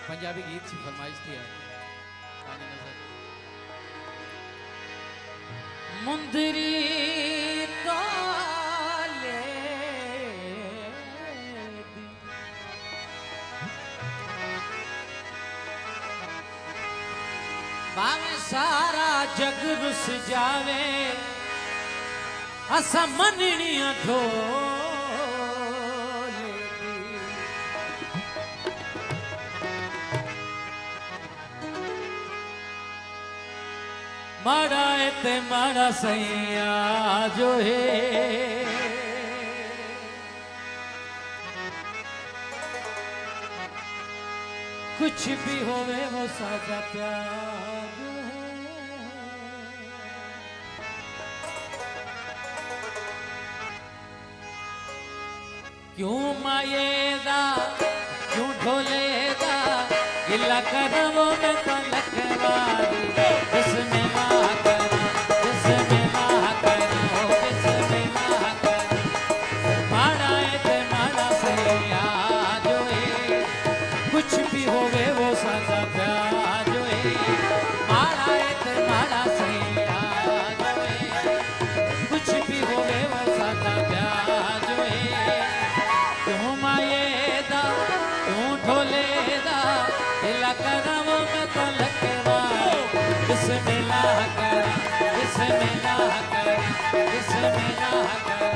पंजाबी गीत की फरमाइश थी यार। मुंदरी ताले भावे सारा जग रुस जावे असा मननिया धो माड़ा ते माड़ा सैया जो है कुछ भी होवे वो सादा प्यार है। क्यों मायेदा क्यों ढोलेदा गिला करवो में तलकवारी बिस्मिल्लाह करा बिस्मिल्लाह करा ओ बिस्मिल्लाह करा माड़ा है ते माड़ा सैया जो है कुछ भी होवे वो सादा प्यार जो है माड़ा है ते माड़ा सैया जो है कुछ भी होवे वो सादा प्यार जो है क्यों मायेदा क्यों ढोलेदा दिला करवो में तलकवार बिस्मिल्लाह करा बिस्मिल्लाह करा बिस्मिल्लाह करा।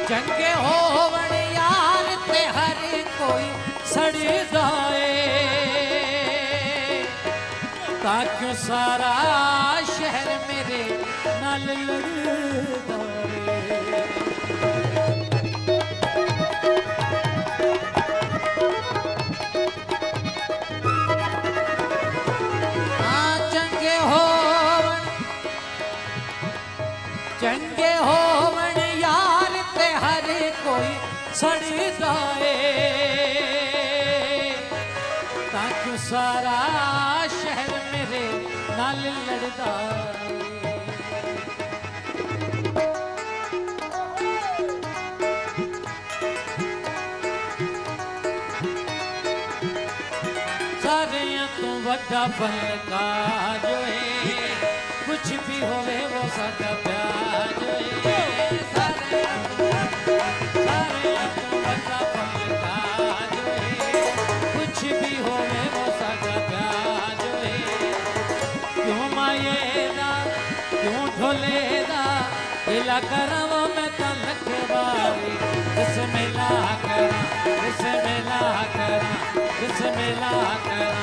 चंगे होवण यार ते हर कोई सड़दाए ताक्यों सारा शहर मेरे नाल लड़दाए। हाँ चंगे होवण यार ते हर कोई सड़दाए ताकि सारा शहर मेरे नाल लड़दाए। सारे तू बड़ा फलका जो है कुछ भी होवे वो सादा प्यार जो है सारे तू बड़ा फलका जो है कुछ भी होवे वो सादा प्यार जो है क्यों मायेदा क्यों ढोलेदा दिला करवो में तलकवारी बिस्मिल्लाह करा बिस्मिल्लाह करा बिस्मिल्लाह करा।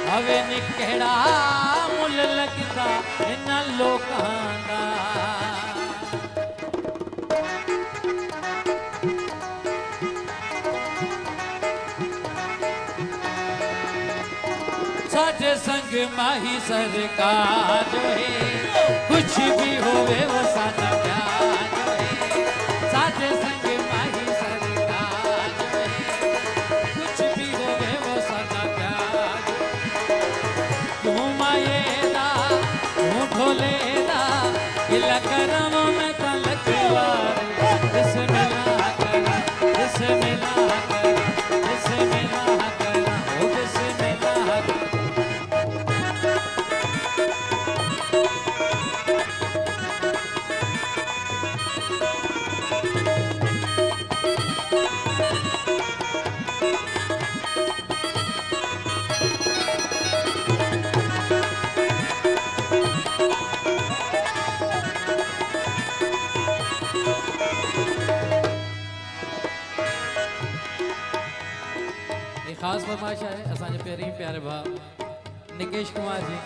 हवे निकड़ा मुल लगदा इन्हां लोकां दा साडे संग माही सरकार जो है कुछ भी होवे वो सादा प्यार जो है साडे संग माही सरकार जो है कुछ भी होवे वो सादा प्यार क्यों मायेदा क्यों ढोलेदा गिला करवो में तलकवार बिस्मिल्लाह करा बिस्मिल्लाह करा बिस्मिल्लाह खास फरमाइश है असांजे प्यारे प्यारे भाउ निकेश कुमार जी।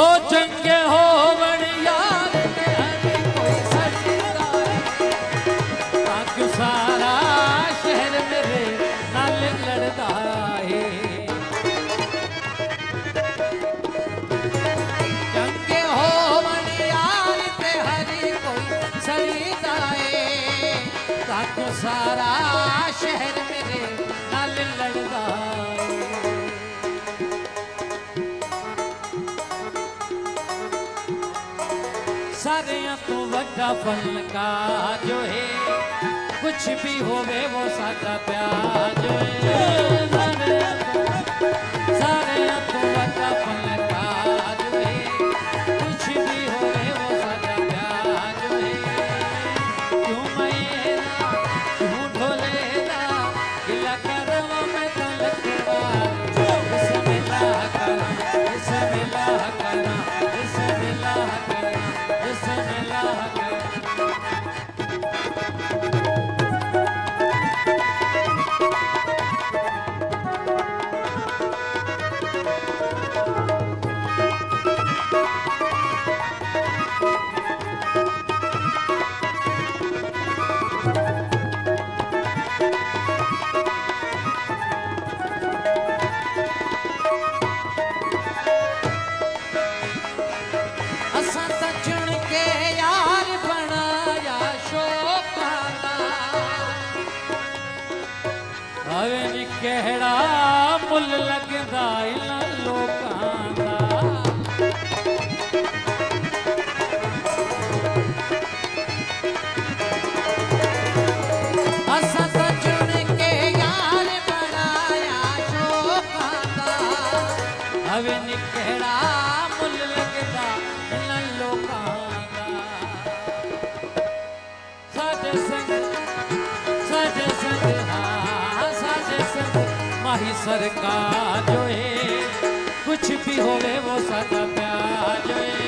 ओ चंगे हो बण यार ते हर कोई सजदा ताकि सारा शहर मेरे नाल लड़दा है। चंगे हो बण यार ते हर कोई सजदा है ताकि सारा शहर मेरे नाल लड़दा है। सारियां तो वड्डा फनकार जो है कुछ भी होवे वो सादा प्यार जो है। सारियां तो वड्डा फनकार जो है कुछ भी होवे वो सादा प्यार जो है। क्यों मेरा क्यों ढोलेरा गिला करवा में तो लखवा बिस्मिल्लाह करा बिस्मिल्लाह करा बिस्मिल्लाह करा बिस्मिल्लाह करा। केड़ा मुल लगदा इन्हां लोकां दा असां तां चुन के यार बनाया शौकां दा। हवे नी केड़ा मुल लगदा इन्हां लोकां दा। साडे संग माही सरकार जो है कुछ भी होवे वो सादा प्यार जो है।